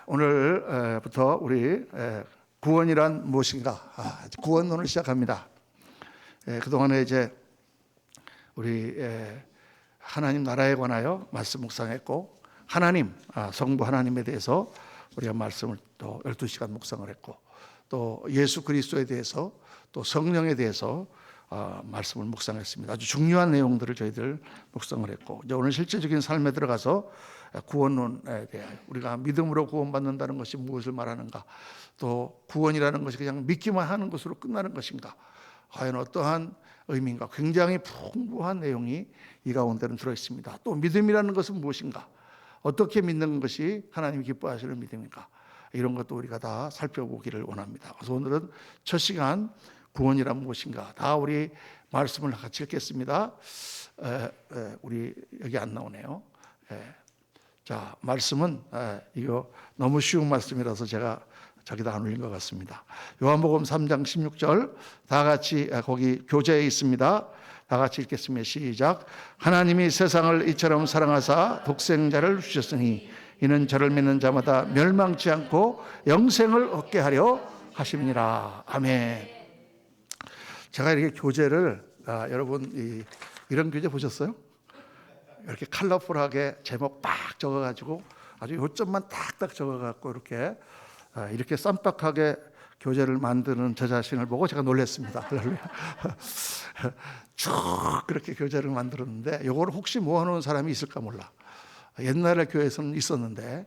오늘부터 우리 구원이란 무엇인가 구원론을 시작합니다. 그동안에 이제 우리 하나님 나라에 관하여 말씀 묵상했고, 하나님 성부 하나님에 대해서 우리가 말씀을 또 12시간 묵상을 했고, 또 예수 그리스도에 대해서, 또 성령에 대해서 말씀을 묵상했습니다. 아주 중요한 내용들을 저희들 묵상을 했고, 이제 오늘 실제적인 삶에 들어가서 구원론에 대해, 우리가 믿음으로 구원받는다는 것이 무엇을 말하는가, 또 구원이라는 것이 그냥 믿기만 하는 것으로 끝나는 것인가, 과연 어떠한 의미인가, 굉장히 풍부한 내용이 이 가운데는 들어있습니다. 또 믿음이라는 것은 무엇인가, 어떻게 믿는 것이 하나님이 기뻐하시는 믿음인가, 이런 것도 우리가 다 살펴보기를 원합니다. 그래서 오늘은 첫 시간 구원이란 무엇인가, 다 우리 말씀을 같이 읽겠습니다. 우리 여기 안 나오네요. 자, 말씀은 이거 너무 쉬운 말씀이라서 제가 저기다 안 올린 것 같습니다. 요한복음 3장 16절 다 같이 거기 교재에 있습니다. 다 같이 읽겠습니다. 시작. 하나님이 세상을 이처럼 사랑하사 독생자를 주셨으니 이는 저를 믿는 자마다 멸망치 않고 영생을 얻게 하려 하심이니라. 아멘. 제가 이렇게 교재를 여러분 이런 교재 보셨어요? 이렇게 컬러풀하게 제목 빡 적어가지고 아주 요점만 딱딱 적어갖고 이렇게 쌈박하게 교재를 만드는 저 자신을 보고 제가 놀랐습니다. 쭉 그렇게 교재를 만들었는데, 이걸 혹시 모아놓은 사람이 있을까 몰라. 옛날에 교회에서는 있었는데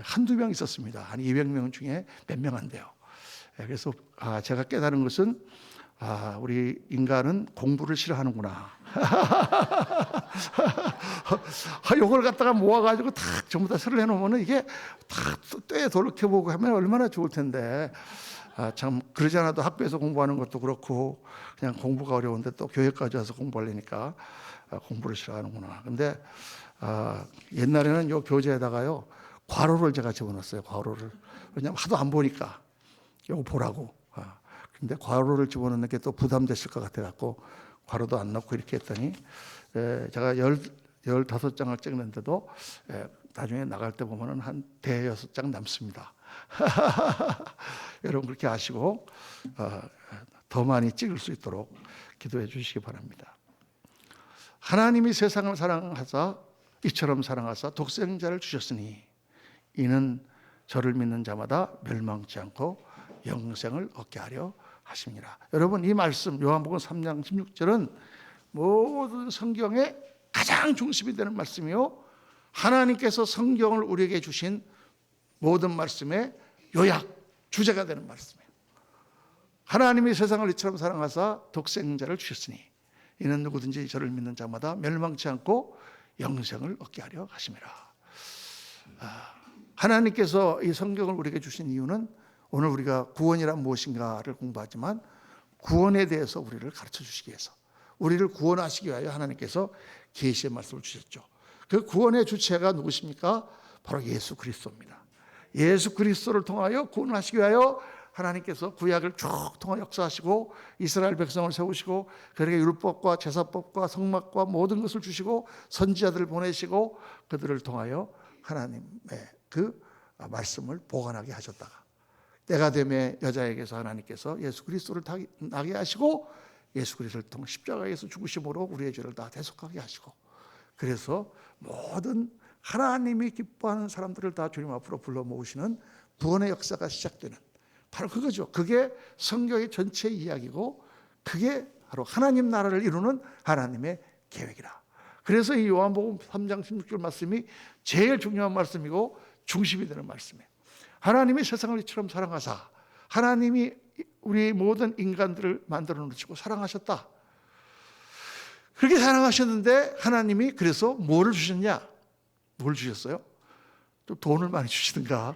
한두 명 있었습니다. 한 200명 중에 몇 명 안 돼요. 그래서 제가 깨달은 것은 우리 인간은 공부를 싫어하는구나. 이걸 갖다가 모아가지고 탁 전부 다 설을 해놓으면 이게 다 떼 돌이켜보고 하면 얼마나 좋을 텐데, 참 그러지 않아도 학교에서 공부하는 것도 그렇고 그냥 공부가 어려운데 또 교회까지 와서 공부하려니까 공부를 싫어하는구나. 근데 옛날에는 요 교재에다가요 괄호를 제가 집어넣었어요. 괄호를. 왜냐하면 하도 안 보니까 이거 보라고. 근데 괄호를 집어넣는 게 또 부담됐을 것 같아갖고 괄호도 안 넣고 이렇게 했더니 제가 15장을 찍는데도 나중에 나갈 때 보면은 한 대여섯 장 남습니다. 여러분 그렇게 아시고 더 많이 찍을 수 있도록 기도해 주시기 바랍니다. 하나님이 세상을 사랑하사 이처럼 사랑하사 독생자를 주셨으니 이는 저를 믿는 자마다 멸망치 않고 영생을 얻게 하려 하십니다. 여러분 이 말씀 요한복음 3장 16절은 모든 성경의 가장 중심이 되는 말씀이요, 하나님께서 성경을 우리에게 주신 모든 말씀의 요약, 주제가 되는 말씀이에요. 하나님이 세상을 이처럼 사랑하사 독생자를 주셨으니 이는 누구든지 저를 믿는 자마다 멸망치 않고 영생을 얻게 하려 하심이라. 하나님께서 이 성경을 우리에게 주신 이유는 오늘 우리가 구원이란 무엇인가를 공부하지만 구원에 대해서 우리를 가르쳐 주시기 위해서, 우리를 구원하시기 위하여 하나님께서 계시의 말씀을 주셨죠. 그 구원의 주체가 누구십니까? 바로 예수 그리스도입니다. 예수 그리스도를 통하여 구원하시기 위하여 하나님께서 구약을 쭉 통하 역사하시고 이스라엘 백성을 세우시고 그들에게 율법과 제사법과 성막과 모든 것을 주시고 선지자들을 보내시고 그들을 통하여 하나님의 그 말씀을 보관하게 하셨다가 때가 되매 여자에게서 하나님께서 예수 그리스도를 나게 하시고 예수 그리스도를 통해 십자가에서 죽으심으로 우리의 죄를 다 대속하게 하시고, 그래서 모든 하나님이 기뻐하는 사람들을 다 주님 앞으로 불러 모으시는 구원의 역사가 시작되는, 바로 그거죠. 그게 성경의 전체 이야기고 그게 바로 하나님 나라를 이루는 하나님의 계획이라. 그래서 이 요한복음 3장 16절 말씀이 제일 중요한 말씀이고 중심이 되는 말씀이에요. 하나님이 세상을 이처럼 사랑하사, 하나님이 우리 모든 인간들을 만들어 놓으시고 사랑하셨다. 그렇게 사랑하셨는데 하나님이 그래서 뭐를 주셨냐? 뭘 주셨어요? 또 돈을 많이 주시든가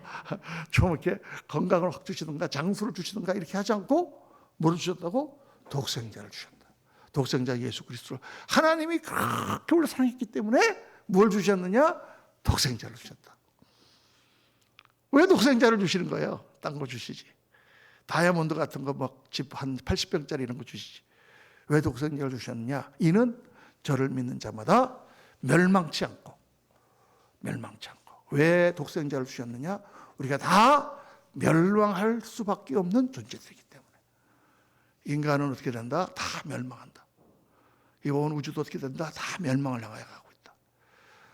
좀 이렇게 건강을 확 주시든가 장수를 주시든가 이렇게 하지 않고 뭐를 주셨다고? 독생자를 주셨다. 독생자 예수 그리스도를 하나님이 그렇게 우리를 사랑했기 때문에 뭘 주셨느냐? 독생자를 주셨다. 왜 독생자를 주시는 거예요? 딴 거 주시지. 다이아몬드 같은 거 막 집 한 80평짜리 이런 거 주시지. 왜 독생자를 주셨느냐? 이는 저를 믿는 자마다 멸망치 않고 왜 독생자를 주셨느냐? 우리가 다 멸망할 수밖에 없는 존재들이기 때문에. 인간은 어떻게 된다? 다 멸망한다. 이 온 우주도 어떻게 된다? 다 멸망을 향하여 가고 있다.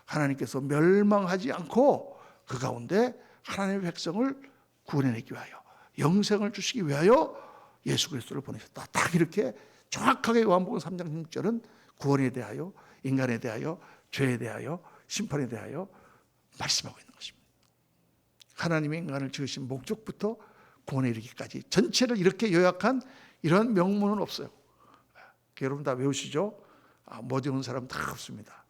하나님께서 멸망하지 않고 그 가운데 하나님의 백성을 구원해내기 위하여, 영생을 주시기 위하여 예수 그리스도를 보내셨다. 딱 이렇게 정확하게 요한복음 3장 6절은 구원에 대하여, 인간에 대하여, 죄에 대하여, 심판에 대하여 말씀하고 있는 것입니다. 하나님의 인간을 지으신 목적부터 구원에 이르기까지 전체를 이렇게 요약한 이런 명문은 없어요. 여러분 다 외우시죠? 못 외운 사람 다 없습니다.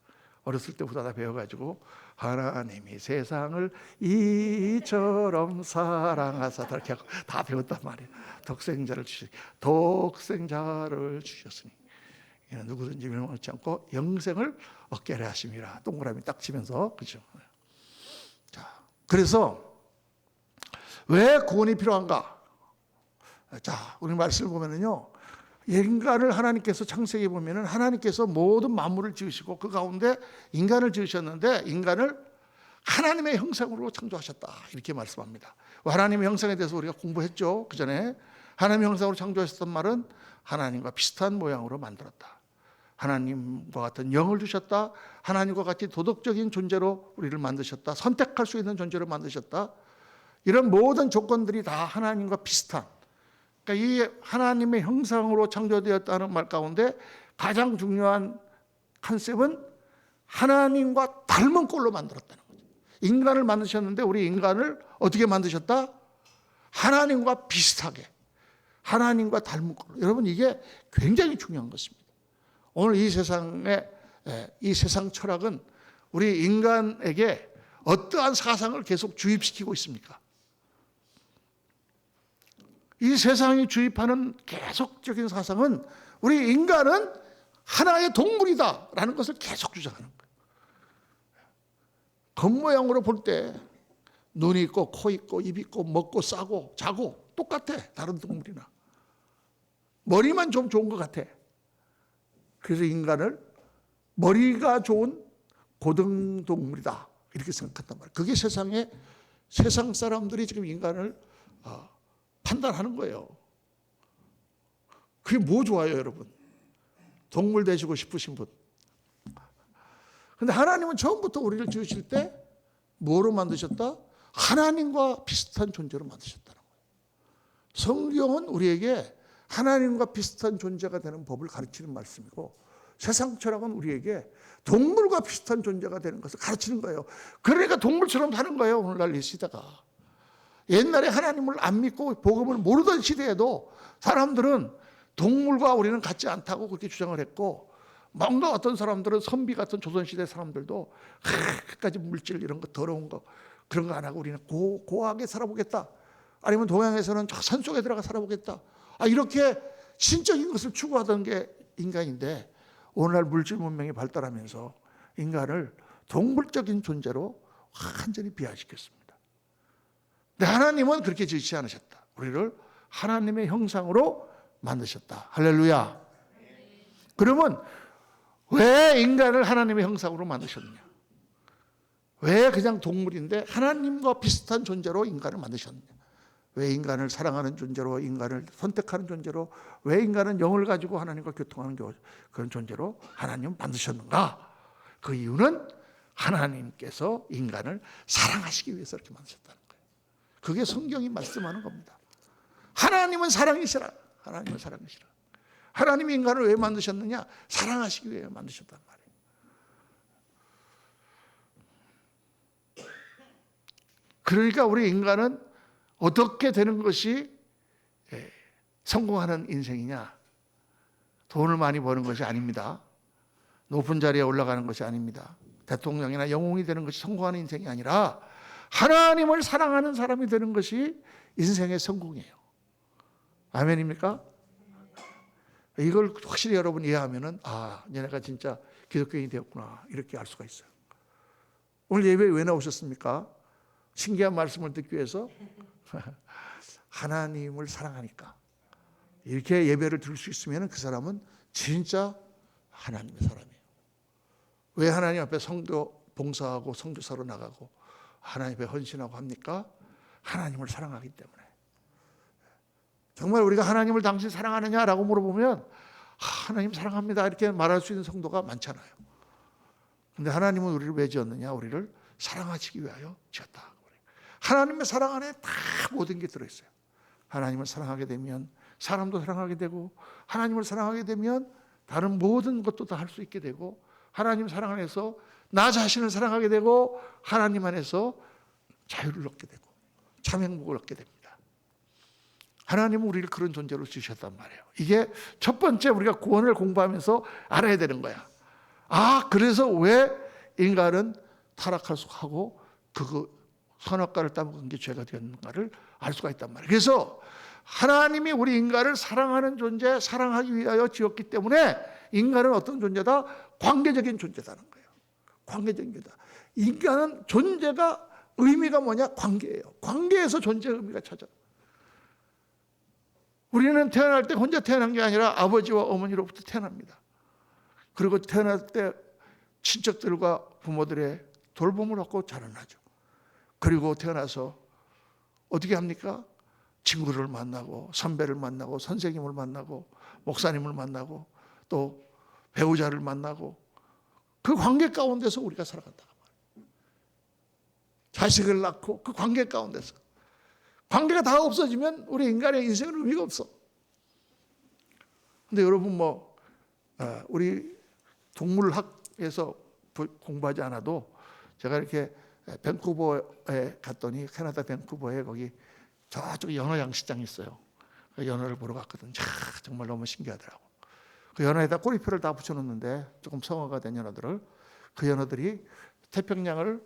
어렸을 때부터 다 배워가지고 하나님이 세상을 이처럼 사랑하사 이렇게 하고 다 배웠단 말이에요. 독생자를 주셨으니 이는 누구든지 멸망하지 않고 영생을 얻게 하려 하심이라. 동그라미 딱 치면서, 그죠? 자, 그래서 왜 구원이 필요한가? 자, 우리 말씀을 보면은요, 인간을 하나님께서 창세기에 보면은 하나님께서 모든 만물을 지으시고 그 가운데 인간을 지으셨는데 인간을 하나님의 형상으로 창조하셨다, 이렇게 말씀합니다. 하나님의 형상에 대해서 우리가 공부했죠. 그 전에 하나님의 형상으로 창조하셨던 말은 하나님과 비슷한 모양으로 만들었다. 하나님과 같은 영을 주셨다. 하나님과 같이 도덕적인 존재로 우리를 만드셨다. 선택할 수 있는 존재로 만드셨다. 이런 모든 조건들이 다 하나님과 비슷한, 그러니까 이 하나님의 형상으로 창조되었다는 말 가운데 가장 중요한 컨셉은 하나님과 닮은 꼴로 만들었다는 거죠. 인간을 만드셨는데 우리 인간을 어떻게 만드셨다? 하나님과 비슷하게, 하나님과 닮은 꼴로. 여러분, 이게 굉장히 중요한 것입니다. 오늘 이 세상의 이 세상 철학은 우리 인간에게 어떠한 사상을 계속 주입시키고 있습니까? 이 세상이 주입하는 계속적인 사상은 우리 인간은 하나의 동물이다라는 것을 계속 주장하는 거예요. 겉모양으로 볼 때 눈이 있고 코 있고 입 있고 먹고 싸고 자고 똑같아. 다른 동물이나. 머리만 좀 좋은 것 같아. 그래서 인간을 머리가 좋은 고등동물이다, 이렇게 생각한단 말이에요. 그게 세상 사람들이 지금 인간을 판단하는 거예요. 그게 뭐 좋아요, 여러분? 동물 되시고 싶으신 분. 근데 하나님은 처음부터 우리를 지으실 때 뭐로 만드셨다? 하나님과 비슷한 존재로 만드셨다는 거예요. 성경은 우리에게 하나님과 비슷한 존재가 되는 법을 가르치는 말씀이고, 세상 철학은 우리에게 동물과 비슷한 존재가 되는 것을 가르치는 거예요. 그러니까 동물처럼 사는 거예요, 오늘날 이 시대가. 옛날에 하나님을 안 믿고 복음을 모르던 시대에도 사람들은 동물과 우리는 같지 않다고 그렇게 주장을 했고, 뭔가 어떤 사람들은 선비 같은 조선시대 사람들도 끝까지 물질 이런 거 더러운 거 그런 거 안 하고 우리는 고하게 살아보겠다. 아니면 동양에서는 저 산속에 들어가 살아보겠다. 이렇게 신적인 것을 추구하던 게 인간인데, 오늘날 물질 문명이 발달하면서 인간을 동물적인 존재로 완전히 비하시켰습니다. 근데 하나님은 그렇게 지으시지 않으셨다. 우리를 하나님의 형상으로 만드셨다. 할렐루야. 그러면 왜 인간을 하나님의 형상으로 만드셨느냐? 왜 그냥 동물인데 하나님과 비슷한 존재로 인간을 만드셨느냐? 왜 인간을 사랑하는 존재로, 인간을 선택하는 존재로, 왜 인간은 영을 가지고 하나님과 교통하는 그런 존재로 하나님 만드셨는가? 그 이유는 하나님께서 인간을 사랑하시기 위해서 이렇게 만드셨다는 거예요. 그게 성경이 말씀하는 겁니다. 하나님은 사랑이시라. 하나님은 사랑이시라. 하나님이 인간을 왜 만드셨느냐? 사랑하시기 위해 만드셨단 말이에요. 그러니까 우리 인간은 어떻게 되는 것이 성공하는 인생이냐? 돈을 많이 버는 것이 아닙니다. 높은 자리에 올라가는 것이 아닙니다. 대통령이나 영웅이 되는 것이 성공하는 인생이 아니라 하나님을 사랑하는 사람이 되는 것이 인생의 성공이에요. 아멘입니까? 이걸 확실히 여러분 이해하면은 얘네가 진짜 기독교인이 되었구나, 이렇게 알 수가 있어요. 오늘 예배에 왜 나오셨습니까? 신기한 말씀을 듣기 위해서? 하나님을 사랑하니까. 이렇게 예배를 들을 수 있으면 그 사람은 진짜 하나님의 사람이에요. 왜 하나님 앞에 성도 봉사하고 성교사로 나가고 하나님에 헌신하고 합니까? 하나님을 사랑하기 때문에. 정말 우리가 하나님을 당신 사랑하느냐라고 물어보면 하나님 사랑합니다 이렇게 말할 수 있는 성도가 많잖아요. 그런데 하나님은 우리를 왜 지었느냐? 우리를 사랑하시기 위하여 지었다. 하나님의 사랑 안에 다 모든 게 들어있어요. 하나님을 사랑하게 되면 사람도 사랑하게 되고, 하나님을 사랑하게 되면 다른 모든 것도 다 할 수 있게 되고, 하나님 사랑 안에서 나 자신을 사랑하게 되고, 하나님 안에서 자유를 얻게 되고 참 행복을 얻게 됩니다. 하나님은 우리를 그런 존재로 지으셨단 말이에요. 이게 첫 번째 우리가 구원을 공부하면서 알아야 되는 거야. 그래서 왜 인간은 타락할 수 하고 그 선악과를 따먹은 게 죄가 되었는가를 알 수가 있단 말이에요. 그래서 하나님이 우리 인간을 사랑하는 존재, 사랑하기 위하여 지었기 때문에 인간은 어떤 존재다? 관계적인 존재다는 거예요. 관계적인 존재다. 인간은 존재가 의미가 뭐냐? 관계예요. 관계에서 존재의 의미가 찾아. 우리는 태어날 때 혼자 태어난 게 아니라 아버지와 어머니로부터 태어납니다. 그리고 태어날 때 친척들과 부모들의 돌봄을 얻고 자라나죠. 그리고 태어나서 어떻게 합니까? 친구를 만나고 선배를 만나고 선생님을 만나고 목사님을 만나고 또 배우자를 만나고 그 관계 가운데서 우리가 살아간다. 자식을 낳고 그 관계 가운데서. 관계가 다 없어지면 우리 인간의 인생은 의미가 없어. 근데 여러분 우리 동물학에서 공부하지 않아도 제가 이렇게 밴쿠버에 갔더니 캐나다 밴쿠버에 거기 저쪽 연어 양식장이 있어요. 그 연어를 보러 갔거든요. 정말 너무 신기하더라고. 그 연어에다 꼬리표를 다 붙여놓는데 조금 성화가 된 연어들을 그 연어들이 태평양을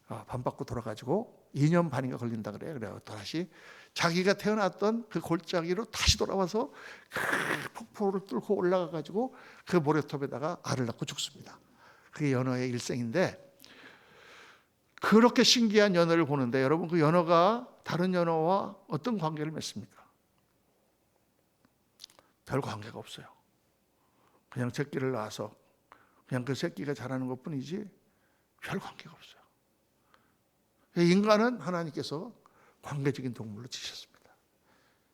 반바퀴 돌아가지고 2년 반인가 걸린다 그래요. 그래서 다시 자기가 태어났던 그 골짜기로 다시 돌아와서 그 폭포를 뚫고 올라가가지고 그 모래톱에다가 알을 낳고 죽습니다. 그게 연어의 일생인데 그렇게 신기한 연어를 보는데 여러분 그 연어가 다른 연어와 어떤 관계를 맺습니까? 별 관계가 없어요. 그냥 새끼를 낳아서 그냥 그 새끼가 자라는 것뿐이지 별 관계가 없어요. 인간은 하나님께서 관계적인 동물로 지으셨습니다.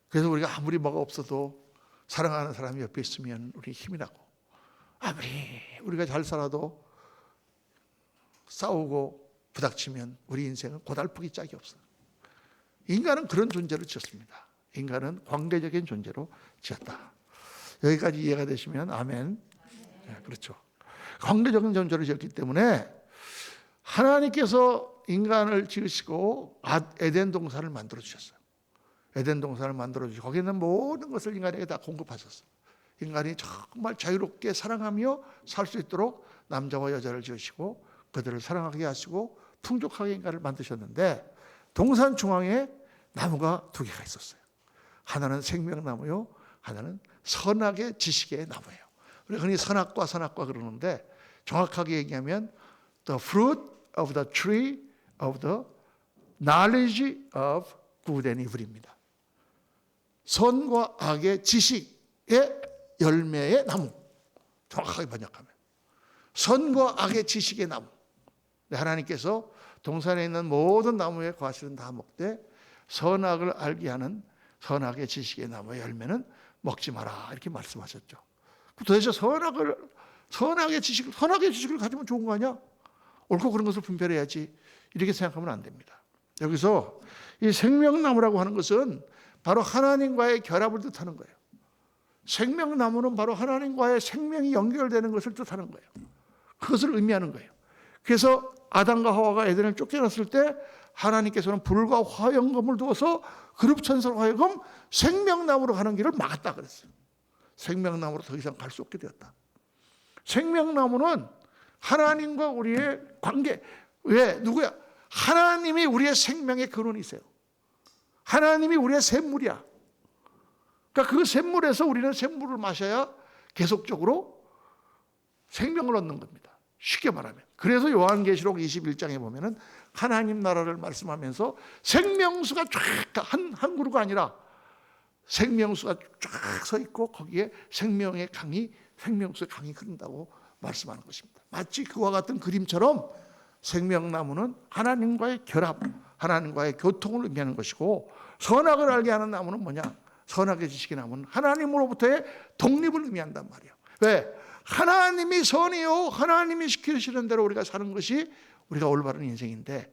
그래서 우리가 아무리 뭐가 없어도 사랑하는 사람이 옆에 있으면 우리 힘이 나고 아무리 우리가 잘 살아도 싸우고 부닥치면 우리 인생은 고달프기 짝이 없어요. 인간은 그런 존재로 지었습니다. 인간은 관계적인 존재로 지었다. 여기까지 이해가 되시면 아멘. 네, 그렇죠. 관계적인 존재로 지었기 때문에 하나님께서 인간을 지으시고 에덴 동산을 만들어 주셨어요. 에덴 동산을 만들어 주시고 거기에 있는 모든 것을 인간에게 다 공급하셨어요. 인간이 정말 자유롭게 사랑하며 살 수 있도록 남자와 여자를 지으시고 그들을 사랑하게 하시고 풍족하게 인간을 만드셨는데 동산 중앙에 나무가 두 개가 있었어요. 하나는 생명나무요, 하나는 선악의 지식의 나무예요. 우리가 흔히 선악과 그러는데 정확하게 얘기하면 the fruit of the tree of the knowledge of good and evil입니다. 선과 악의 지식의 열매의 나무. 정확하게 번역하면 선과 악의 지식의 나무. 하나님께서 동산에 있는 모든 나무의 과실은 다 먹되 선악을 알게 하는 선악의 지식의 나무의 열매는 먹지 마라 이렇게 말씀하셨죠. 도대체 선악의 지식을 가지면 좋은 거 아니야? 옳고 그런 것을 분별해야지 이렇게 생각하면 안 됩니다. 여기서 이 생명나무라고 하는 것은 바로 하나님과의 결합을 뜻하는 거예요. 생명나무는 바로 하나님과의 생명이 연결되는 것을 뜻하는 거예요. 그것을 의미하는 거예요. 그래서 아담과 하와가 에덴을 쫓겨났을 때 하나님께서는 불과 화염검을 두어서 그룹천사로 하여금 생명나무로 가는 길을 막았다 그랬어요. 생명나무로 더 이상 갈 수 없게 되었다. 생명나무는 하나님과 우리의 관계. 왜? 누구야? 하나님이 우리의 생명의 근원이세요. 하나님이 우리의 샘물이야. 그러니까 그 샘물에서 우리는 샘물을 마셔야 계속적으로 생명을 얻는 겁니다. 쉽게 말하면. 그래서 요한계시록 21장에 보면은 하나님 나라를 말씀하면서 생명수가 쫙 한 그루가 아니라 생명수가 쫙 서 있고 거기에 생명수의 강이 흐른다고 말씀하는 것입니다. 마치 그와 같은 그림처럼 생명나무는 하나님과의 결합, 하나님과의 교통을 의미하는 것이고, 선악을 알게 하는 나무는 뭐냐? 선악의 지식의 나무는 하나님으로부터의 독립을 의미한단 말이에요. 왜? 하나님이 선이요, 하나님이 시키시는 대로 우리가 사는 것이 우리가 올바른 인생인데,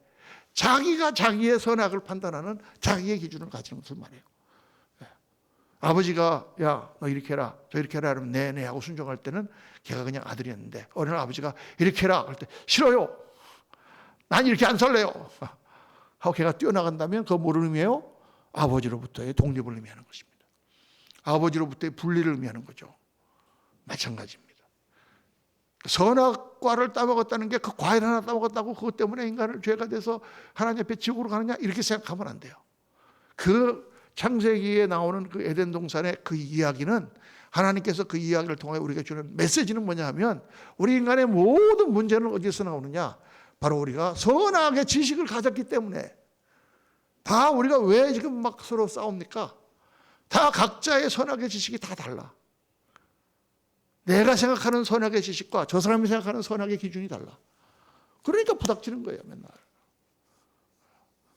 자기가 자기의 선악을 판단하는 자기의 기준을 가지는 것을 말해요. 아버지가 야, 너 이렇게 해라, 저 이렇게 해라 하면 네네 하고 순종할 때는 걔가 그냥 아들이었는데, 어느 날 아버지가 이렇게 해라 할 때 싫어요, 난 이렇게 안 살래요 하고 걔가 뛰어나간다면 그거 뭐를 의미해요? 아버지로부터의 독립을 의미하는 것입니다. 아버지로부터의 분리를 의미하는 거죠. 마찬가지입니다. 선악과를 따먹었다는 게 그 과일 하나 따먹었다고 그것 때문에 인간을 죄가 돼서 하나님 앞에 지옥으로 가느냐, 이렇게 생각하면 안 돼요. 그 창세기에 나오는 그 에덴 동산의 그 이야기는, 하나님께서 그 이야기를 통해 우리에게 주는 메시지는 뭐냐 하면, 우리 인간의 모든 문제는 어디서 나오느냐, 바로 우리가 선악의 지식을 가졌기 때문에. 다 우리가 왜 지금 막 서로 싸웁니까? 다 각자의 선악의 지식이 다 달라. 내가 생각하는 선악의 지식과 저 사람이 생각하는 선악의 기준이 달라. 그러니까 부닥치는 거예요, 맨날.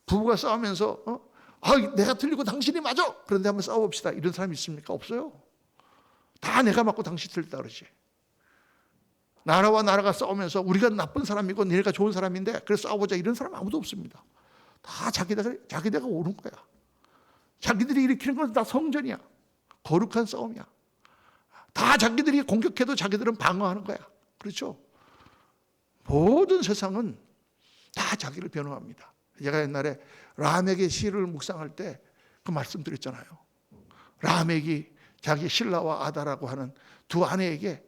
부부가 싸우면서 내가 틀리고 당신이 맞아, 그런데 한번 싸워봅시다, 이런 사람이 있습니까? 없어요. 다 내가 맞고 당신이 틀리다 그러지. 나라와 나라가 싸우면서 우리가 나쁜 사람이고 너네가 좋은 사람인데 그래서 싸워보자, 이런 사람 아무도 없습니다. 다 자기네가 옳은 거야. 자기들이 일으키는 건 다 성전이야. 거룩한 싸움이야. 다 자기들이 공격해도 자기들은 방어하는 거야. 그렇죠? 모든 세상은 다 자기를 변호합니다. 제가 옛날에 라멕의 시를 묵상할 때 그 말씀드렸잖아요. 라멕이 자기 신라와 아다라고 하는 두 아내에게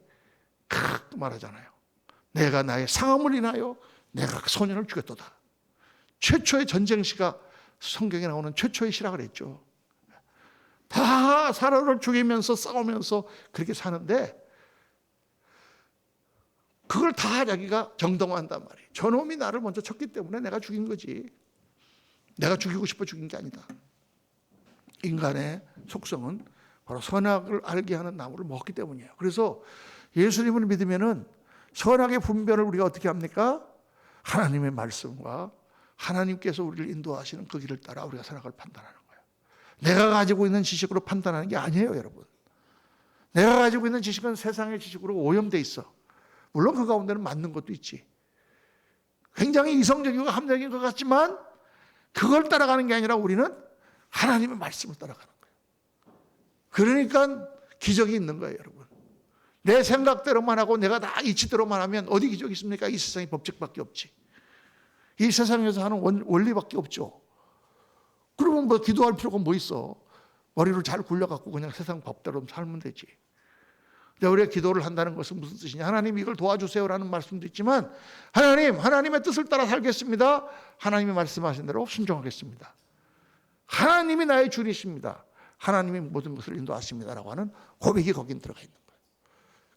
말하잖아요. 내가 나의 상함을 인하여 내가 그 소년을 죽였도다. 최초의 전쟁시가 성경에 나오는 최초의 시라 그랬죠. 다 서로를 죽이면서 싸우면서 그렇게 사는데, 그걸 다 자기가 정당화한단 말이에요. 저놈이 나를 먼저 쳤기 때문에 내가 죽인 거지, 내가 죽이고 싶어 죽인 게 아니다. 인간의 속성은 바로 선악을 알게 하는 나무를 먹기 때문이에요. 그래서 예수님을 믿으면은 선악의 분별을 우리가 어떻게 합니까? 하나님의 말씀과 하나님께서 우리를 인도하시는 그 길을 따라 우리가 선악을 판단하는 거예요. 내가 가지고 있는 지식으로 판단하는 게 아니에요, 여러분. 내가 가지고 있는 지식은 세상의 지식으로 오염돼 있어. 물론 그 가운데는 맞는 것도 있지. 굉장히 이성적이고 합리적인 것 같지만 그걸 따라가는 게 아니라 우리는 하나님의 말씀을 따라가는 거예요. 그러니까 기적이 있는 거예요, 여러분. 내 생각대로만 하고 내가 다 이치대로만 하면 어디 기적이 있습니까? 이 세상에 법칙밖에 없지. 이 세상에서 하는 원리밖에 없죠. 그러면 뭐 기도할 필요가 뭐 있어? 머리를 잘 굴려갖고 그냥 세상 법대로 살면 되지. 우리가 기도를 한다는 것은 무슨 뜻이냐? 하나님 이걸 도와주세요라는 말씀도 있지만, 하나님의 뜻을 따라 살겠습니다. 하나님이 말씀하신 대로 순종하겠습니다. 하나님이 나의 주이십니다. 하나님이 모든 것을 인도하십니다라고 하는 고백이 거긴 들어가 있는 거예요.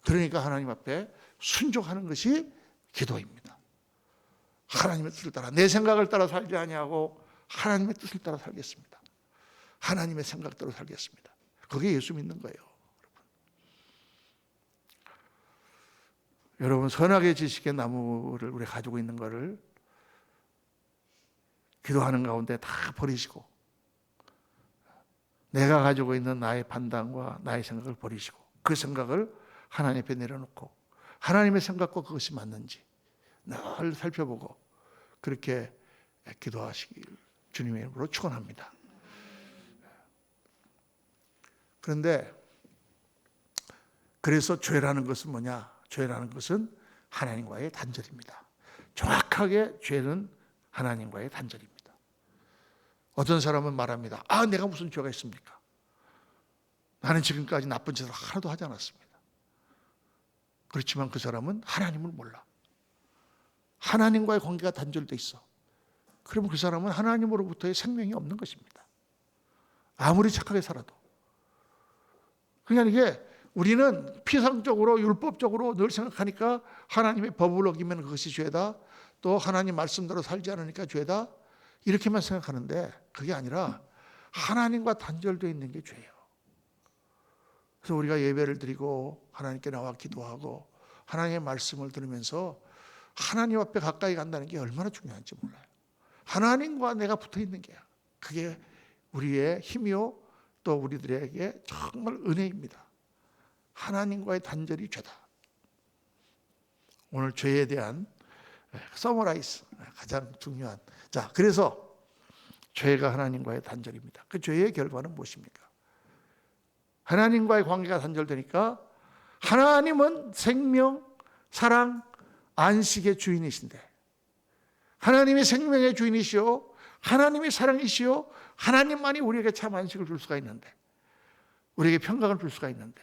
그러니까 하나님 앞에 순종하는 것이 기도입니다. 하나님의 뜻을 따라, 내 생각을 따라 살지 아니하고 하나님의 뜻을 따라 살겠습니다. 하나님의 생각대로 살겠습니다. 그게 예수 믿는 거예요. 여러분, 선악의 지식의 나무를 우리 가지고 있는 것을 기도하는 가운데 다 버리시고, 내가 가지고 있는 나의 판단과 나의 생각을 버리시고, 그 생각을 하나님 앞에 내려놓고 하나님의 생각과 그것이 맞는지 늘 살펴보고 그렇게 기도하시길 주님의 이름으로 축원합니다. 그런데 그래서 죄라는 것은 뭐냐? 죄라는 것은 하나님과의 단절입니다. 정확하게 죄는 하나님과의 단절입니다. 어떤 사람은 말합니다. 내가 무슨 죄가 있습니까? 나는 지금까지 나쁜 짓을 하나도 하지 않았습니다. 그렇지만 그 사람은 하나님을 몰라. 하나님과의 관계가 단절돼 있어. 그러면 그 사람은 하나님으로부터의 생명이 없는 것입니다. 아무리 착하게 살아도. 그러니까 이게 우리는 피상적으로 율법적으로 늘 생각하니까 하나님의 법을 어기면 그것이 죄다, 또 하나님 말씀대로 살지 않으니까 죄다, 이렇게만 생각하는데 그게 아니라 하나님과 단절되어 있는 게 죄예요. 그래서 우리가 예배를 드리고 하나님께 나와 기도하고 하나님의 말씀을 들으면서 하나님 앞에 가까이 간다는 게 얼마나 중요한지 몰라요. 하나님과 내가 붙어 있는 게야. 그게 우리의 힘이요 또 우리들에게 정말 은혜입니다. 하나님과의 단절이 죄다. 오늘 죄에 대한 서머라이즈 가장 중요한. 자, 그래서 죄가 하나님과의 단절입니다. 그 죄의 결과는 무엇입니까? 하나님과의 관계가 단절되니까 하나님은 생명, 사랑, 안식의 주인이신데 하나님이 생명의 주인이시오 하나님이 사랑이시오 하나님만이 우리에게 참 안식을 줄 수가 있는데 우리에게 평강을 줄 수가 있는데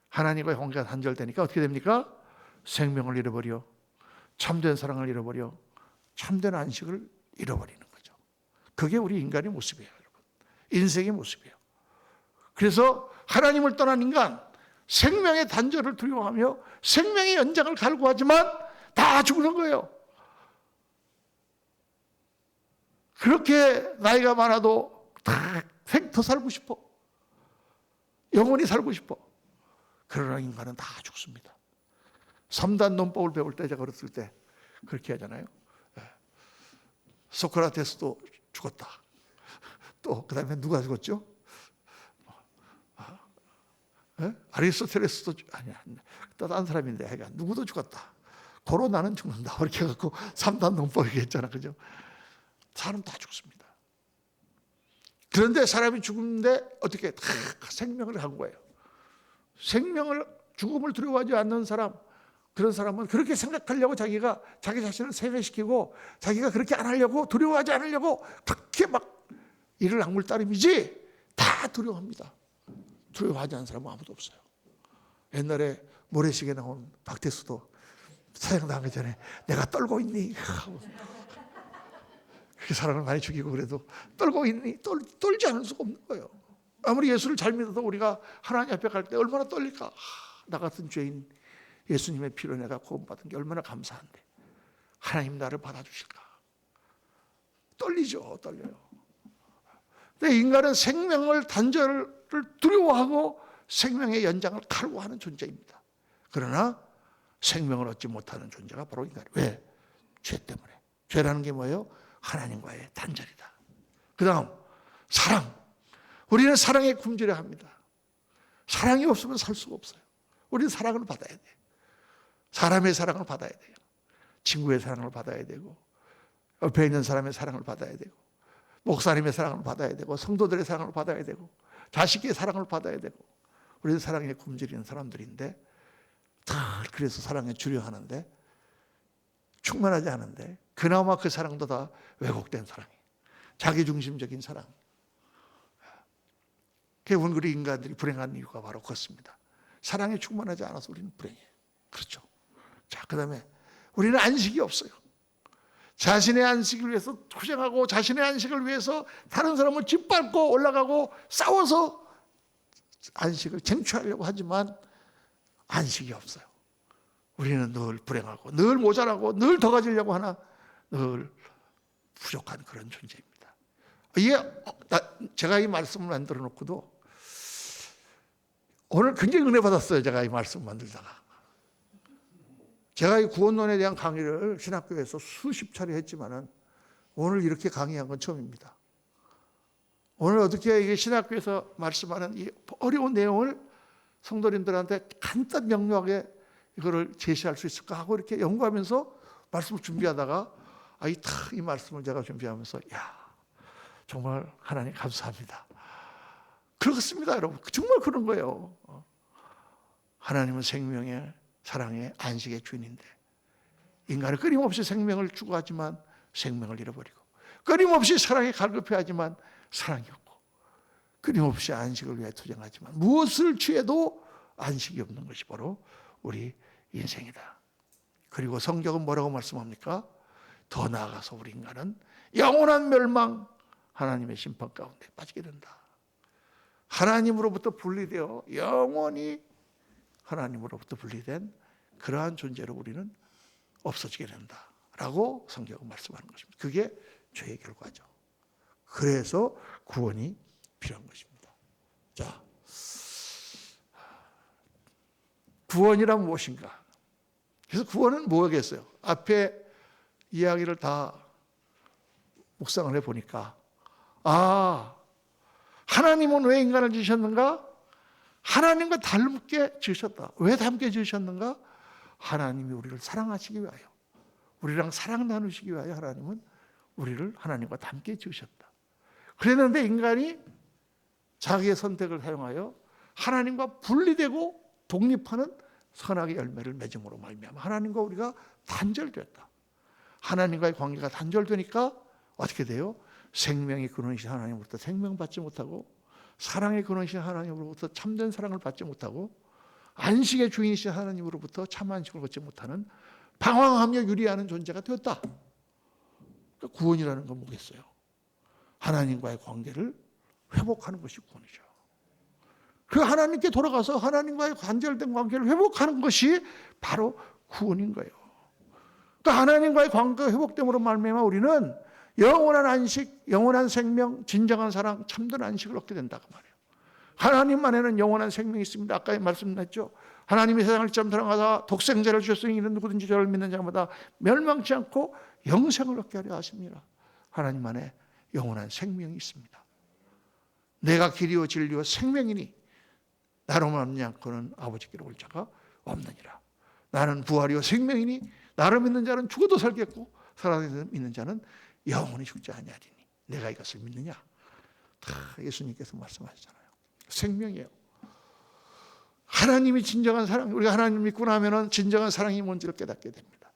하나님과의 관계가 단절되니까 어떻게 됩니까? 생명을 잃어버려 참된 사랑을 잃어버려 참된 안식을 잃어버리는 거죠. 그게 우리 인간의 모습이에요, 여러분. 인생의 모습이에요. 그래서 하나님을 떠난 인간 생명의 단절을 두려워하며 생명의 연장을 갈구하지만 다 죽는 거예요. 그렇게 나이가 많아도 더 살고 싶어. 영원히 살고 싶어. 그러나 인간은 다 죽습니다. 3단 논법을 배울 때 제가 어렸을 때 그렇게 하잖아요. 소크라테스도 죽었다. 또 그 다음에 누가 죽었죠? 아리스토텔레스도 아니야. 또 다른 사람인데 누구도 죽었다. 고로 나는 죽는다. 이렇게 해갖고 3단 논법 얘기했잖아. 그죠? 사람 다 죽습니다. 그런데 사람이 죽는데 어떻게 생명을 한 거예요. 죽음을 두려워하지 않는 사람, 그런 사람은 그렇게 생각하려고 자기가 자기 자신을 세뇌시키고 자기가 그렇게 안 하려고 두려워하지 않으려고 그렇게 막 이를 악물 따름이지 다 두려워합니다. 두려워하지 않는 사람은 아무도 없어요. 옛날에 모래시계 나온 박태수도 사형당하기 전에 내가 떨고 있니? 그렇게 사람을 많이 죽이고 그래도 떨고 있니? 떨지 않을 수가 없는 거예요. 아무리 예수를 잘 믿어도 우리가 하나님 앞에 갈 때 얼마나 떨릴까? 나 같은 죄인 예수님의 피로 내가 구원받은 게 얼마나 감사한데 하나님 나를 받아주실까? 떨리죠. 떨려요. 근데 인간은 생명을 단절을 두려워하고 생명의 연장을 갈구하는 존재입니다. 그러나 생명을 얻지 못하는 존재가 바로 인간이에요. 왜? 죄 때문에. 죄라는 게 뭐예요? 하나님과의 단절이다. 그 다음 사랑. 우리는 사랑에 굶주려 합니다. 사랑이 없으면 살 수가 없어요. 우리는 사랑을 받아야 돼요. 사람의 사랑을 받아야 돼요. 친구의 사랑을 받아야 되고 옆에 있는 사람의 사랑을 받아야 되고 목사님의 사랑을 받아야 되고 성도들의 사랑을 받아야 되고 자식의 사랑을 받아야 되고 우리는 사랑에 굶주리는 사람들인데 다 그래서 사랑에 주려 하는데 충만하지 않은데 그나마 그 사랑도 다 왜곡된 사랑이에요. 자기중심적인 사랑. 우리 인간들이 불행한 이유가 바로 그렇습니다. 사랑에 충만하지 않아서 우리는 불행해요. 그렇죠. 자, 그 다음에 우리는 안식이 없어요. 자신의 안식을 위해서 투쟁하고 자신의 안식을 위해서 다른 사람을 짓밟고 올라가고 싸워서 안식을 쟁취하려고 하지만 안식이 없어요. 우리는 늘 불행하고 늘 모자라고 늘 더 가지려고 하나 늘 부족한 그런 존재입니다. 이게 제가 이 말씀을 만들어 놓고도 오늘 굉장히 은혜 받았어요. 제가 이 말씀 만들다가 제가 이 구원론에 대한 강의를 신학교에서 수십 차례 했지만은 오늘 이렇게 강의한 건 처음입니다. 오늘 어떻게 이게 신학교에서 말씀하는 이 어려운 내용을 성도님들한테 간단 명료하게 이거를 제시할 수 있을까 하고 이렇게 연구하면서 말씀을 준비하다가 이 말씀을 제가 준비하면서 정말 하나님 감사합니다. 그렇습니다, 여러분. 정말 그런 거예요. 하나님은 생명의 사랑의 안식의 주인인데 인간은 끊임없이 생명을 추구하지만 생명을 잃어버리고 끊임없이 사랑에 갈급해하지만 사랑이 없고 끊임없이 안식을 위해 투쟁하지만 무엇을 취해도 안식이 없는 것이 바로 우리 인생이다. 그리고 성경은 뭐라고 말씀합니까? 더 나아가서 우리 인간은 영원한 멸망, 하나님의 심판 가운데 빠지게 된다. 하나님으로부터 분리되어 영원히 하나님으로부터 분리된 그러한 존재로 우리는 없어지게 된다라고 성경은 말씀하는 것입니다. 그게 죄의 결과죠. 그래서 구원이 필요한 것입니다. 자, 구원이란 무엇인가? 그래서 구원은 뭐겠어요? 앞에 이야기를 다 묵상을 해보니까 하나님은 왜 인간을 지으셨는가? 하나님과 닮게 지으셨다. 왜 닮게 지으셨는가? 하나님이 우리를 사랑하시기 위하여, 우리랑 사랑 나누시기 위하여 하나님은 우리를 하나님과 닮게 지으셨다. 그랬는데 인간이 자기의 선택을 사용하여 하나님과 분리되고 독립하는 선악의 열매를 맺음으로 말미암아 하나님과 우리가 단절됐다. 하나님과의 관계가 단절되니까 어떻게 돼요? 생명의 근원이신 하나님으로부터 생명 받지 못하고, 사랑의 근원이신 하나님으로부터 참된 사랑을 받지 못하고, 안식의 주인이신 하나님으로부터 참 안식을 얻지 못하는 방황하며 유리하는 존재가 되었다. 그러니까 구원이라는 건 뭐겠어요? 하나님과의 관계를 회복하는 것이 구원이죠. 그 하나님께 돌아가서 하나님과의 단절된 관계를 회복하는 것이 바로 구원인 거예요. 그러니까 하나님과의 관계가 회복됨으로 말미암아 우리는 영원한 안식, 영원한 생명, 진정한 사랑, 참된 안식을 얻게 된다고 말해요. 하나님 안에는 영원한 생명이 있습니다. 아까 말씀드렸죠. 하나님이 세상을 참 사랑하사 독생자를 주셨으니 이는 누구든지 저를 믿는 자마다 멸망치 않고 영생을 얻게 하려 하십니다. 하나님 안에 영원한 생명이 있습니다. 내가 길이요 진리요 생명이니 나로 말미암지 않고는 아버지께로 올 자가 없느니라. 나는 부활이요 생명이니 나를 믿는 자는 죽어도 살겠고 살아서 믿는 자는 영원히 죽지 아니하리니 내가 이것을 믿느냐? 다 예수님께서 말씀하시잖아요. 생명이에요. 하나님이 진정한 사랑, 우리가 하나님을 믿고 나면 진정한 사랑이 뭔지를 깨닫게 됩니다.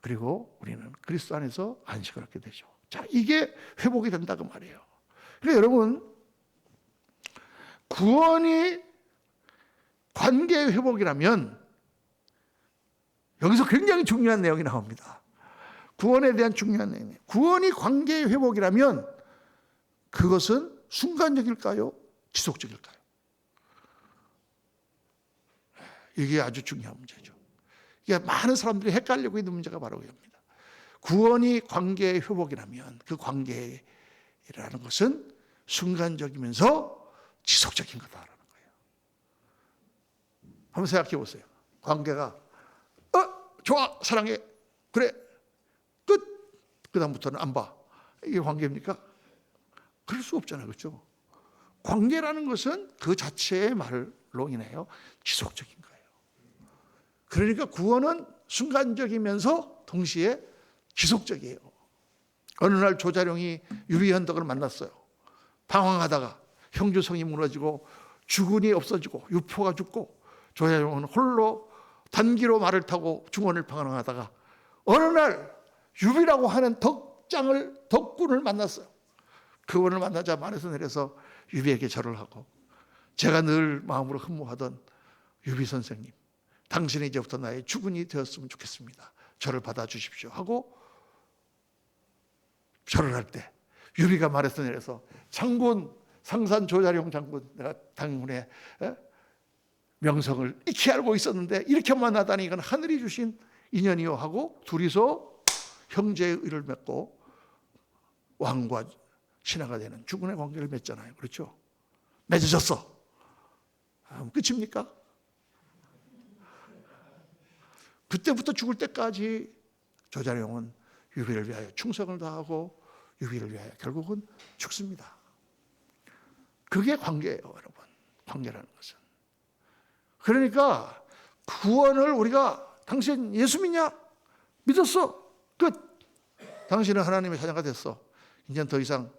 그리고 우리는 그리스도 안에서 안식을 얻게 되죠. 자, 이게 회복이 된다고 말이에요. 그러니까 여러분, 구원이 관계의 회복이라면 여기서 굉장히 중요한 내용이 나옵니다. 구원에 대한 중요한 내용. 구원이 관계의 회복이라면 그것은 순간적일까요? 지속적일까요? 이게 아주 중요한 문제죠. 이게 많은 사람들이 헷갈리고 있는 문제가 바로 이겁니다. 구원이 관계의 회복이라면 그 관계라는 것은 순간적이면서 지속적인 거다라는 거예요. 한번 생각해 보세요. 관계가 좋아, 사랑해, 그래, 끝. 그 다음부터는 안 봐. 이게 관계입니까? 그럴 수 없잖아요, 그렇죠? 관계라는 것은 그 자체의 말로 인하여 지속적인 거예요. 그러니까 구원은 순간적이면서 동시에 지속적이에요. 어느 날 조자룡이 유비현덕을 만났어요. 방황하다가 형주성이 무너지고 주군이 없어지고 유포가 죽고 조자룡은 홀로 단기로 말을 타고 중원을 방황하다가 어느 날 유비라고 하는 덕군을 만났어요. 그분을 만나자 말에서 내려서 유비에게 절을 하고, 제가 늘 마음으로 흠모하던 유비 선생님, 당신이 이제부터 나의 주군이 되었으면 좋겠습니다. 저를 받아주십시오 하고 절을 할 때 유비가 말에서 내려서 장군, 상산 조자룡 장군, 내가 당군의 명성을 익히 알고 있었는데 이렇게 만나다니 이건 하늘이 주신 인연이요 하고 둘이서 형제의 의를 맺고 왕과 신하가 되는 주군의 관계를 맺잖아요. 그렇죠? 맺어졌어. 끝입니까? 그때부터 죽을 때까지 조자룡은 유비를 위하여 충성을 다하고 유비를 위하여 결국은 죽습니다. 그게 관계예요, 여러분. 관계라는 것은. 그러니까 구원을 우리가 당신 예수 믿냐? 믿었어. 끝. 당신은 하나님의 자녀가 됐어. 이제 더 이상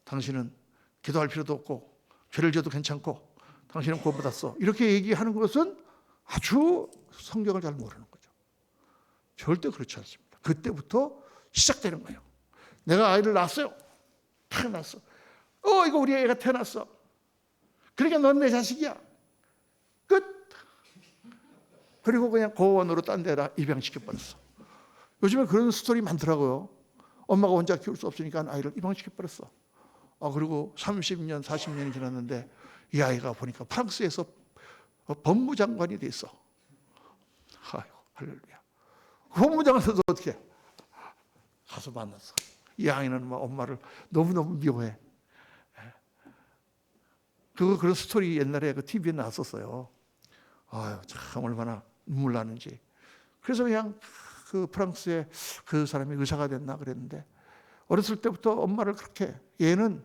당신은 기도할 필요도 없고 죄를 져도 괜찮고 당신은 구원받았어. 이렇게 얘기하는 것은 아주 성경을 잘 모르는 거죠. 절대 그렇지 않습니다. 그때부터 시작되는 거예요. 내가 아이를 낳았어요. 태어났어. 이거 우리 애가 태어났어. 그러니까 넌 내 자식이야. 끝. 그리고 그냥 고원으로 딴 데다 입양시켜버렸어. 요즘에 그런 스토리 많더라고요. 엄마가 혼자 키울 수 없으니까 아이를 입양시켜버렸어. 그리고 30년, 40년이 지났는데 이 아이가 보니까 프랑스에서 법무장관이 돼 있어. 아이고, 할렐루야. 법무장관에서도 어떻게 가서 만났어. 이 아이는 막 엄마를 너무너무 미워해. 그런 스토리 옛날에 그 TV에 나왔었어요. 아유, 참 얼마나 눈물 나는지. 그래서 그냥 그 프랑스에 그 사람이 의사가 됐나 그랬는데, 어렸을 때부터 엄마를 그렇게, 얘는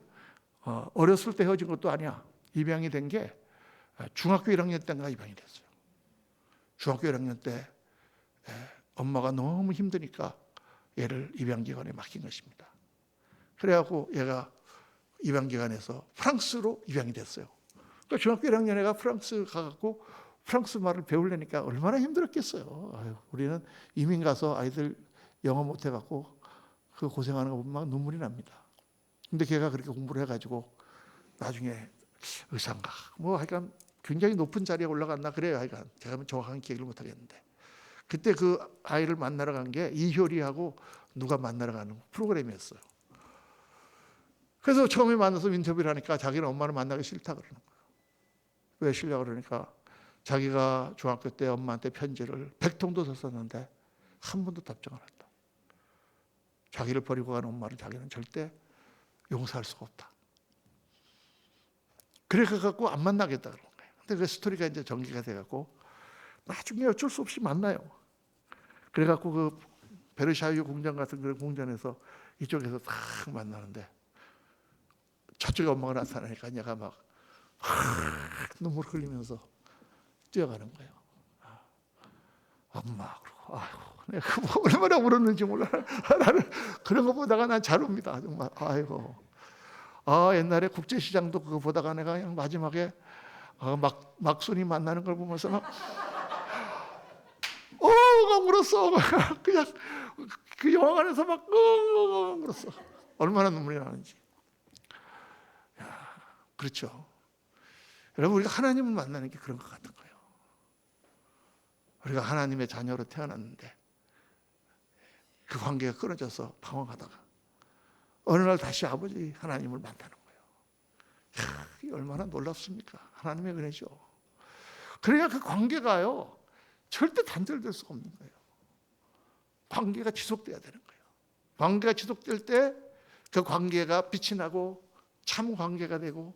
어렸을 때 헤어진 것도 아니야. 입양이 된 게 중학교 1학년 때인가 입양이 됐어요. 중학교 1학년 때 엄마가 너무 힘드니까 얘를 입양기관에 맡긴 것입니다. 그래갖고 얘가 입양기관에서 프랑스로 입양이 됐어요. 그러니까 중학교 1학년 애가 프랑스 가갖고 프랑스 말을 배우려니까 얼마나 힘들었겠어요. 아유, 우리는 이민 가서 아이들 영어 못해갖고 그 고생하는 거 보면 막 눈물이 납니다. 근데 걔가 그렇게 공부를 해가지고 나중에 의사인가 뭐 하여간 굉장히 높은 자리에 올라갔나 그래요. 하여간 제가 정확한 기억을 못하겠는데, 그때 그 아이를 만나러 간 게 이효리하고 누가 만나러 가는 프로그램이었어요. 그래서 처음에 만나서 인터뷰를 하니까 자기는 엄마를 만나기 싫다 그러는 거예요. 왜 싫냐고 그러니까 자기가 중학교 때 엄마한테 편지를 100통도 썼었는데 한 번도 답장을 안 했다. 자기를 버리고 간 엄마를 자기는 절대 용서할 수가 없다. 그래갖고 안 만나겠다 그런 거예요. 근데 그 스토리가 이제 전개가 돼갖고 나중에 어쩔 수 없이 만나요. 그래갖고 그 베르샤유 궁전 같은 그런 궁전에서 이쪽에서 딱 만나는데 저쪽에 엄마가 나타나니까 얘가 막 눈물 흘리면서 뛰어가는 거예요. 엄마, 그러고 아이고 내가 뭐 얼마나 울었는지 몰라. 나는 그런 거 보다가 난 잘 웁니다. 정말 아이고. 옛날에 국제시장도 그거 보다가 내가 그냥 마지막에 막순이 만나는 걸 보면서 막 울었어. 그냥 그 영화관에서 막 울었어. 얼마나 눈물이 나는지. 그렇죠. 여러분, 우리가 하나님을 만나는 게 그런 것 같은 거예요. 우리가 하나님의 자녀로 태어났는데 그 관계가 끊어져서 방황하다가 어느 날 다시 아버지 하나님을 만나는 거예요. 이게 얼마나 놀랍습니까? 하나님의 은혜죠. 그러니까 그 관계가요 절대 단절될 수가 없는 거예요. 관계가 지속돼야 되는 거예요. 관계가 지속될 때 그 관계가 빛이 나고 참 관계가 되고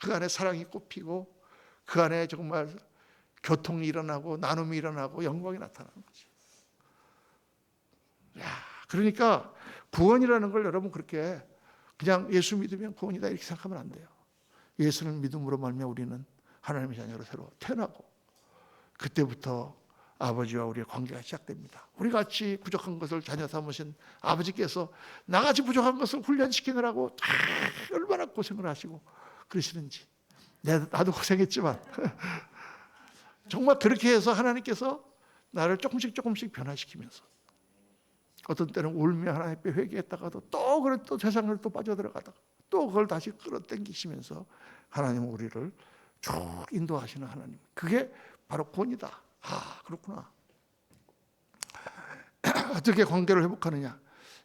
그 안에 사랑이 꽃피고 그 안에 정말 교통이 일어나고 나눔이 일어나고 영광이 나타나는 거죠. 그러니까 구원이라는 걸 여러분 그렇게 그냥 예수 믿으면 구원이다 이렇게 생각하면 안 돼요. 예수를 믿음으로 말미암아 우리는 하나님의 자녀로 새로 태어나고 그때부터 아버지와 우리의 관계가 시작됩니다. 우리 같이 부족한 것을 자녀 삼으신 아버지께서 나같이 부족한 것을 훈련시키느라고 얼마나 고생을 하시고 그러시는지 나도 고생했지만 정말 그렇게 해서 하나님께서 나를 조금씩 변화시키면서 어떤 때는 울며 하나님 앞에 회개했다가도 또 세상을 또 빠져들어가다가 또 그걸 다시 끌어당기시면서 하나님은 우리를 쭉 인도하시는 하나님. 그게 바로 구원이다. 그렇구나. 어떻게 관계를 회복하느냐.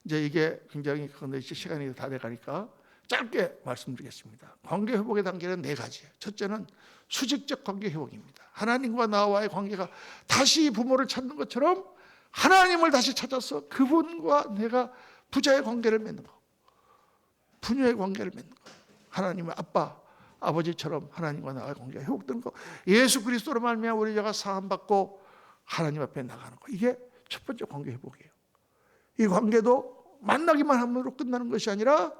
이제 이게 굉장히 근데 시간이 다 돼가니까 짧게 말씀드리겠습니다. 관계 회복의 단계는 4가지예요. 첫째는 수직적 관계 회복입니다. 하나님과 나와의 관계가 다시 부모를 찾는 것처럼 하나님을 다시 찾아서 그분과 내가 부자의 관계를 맺는 거, 부녀의 관계를 맺는 거, 하나님의 아버지처럼 하나님과 나와의 관계가 회복되는 거, 예수 그리스도로 말미암아 우리가 사함받고 하나님 앞에 나가는 거, 이게 첫 번째 관계 회복이에요. 이 관계도 만나기만 함으로 끝나는 것이 아니라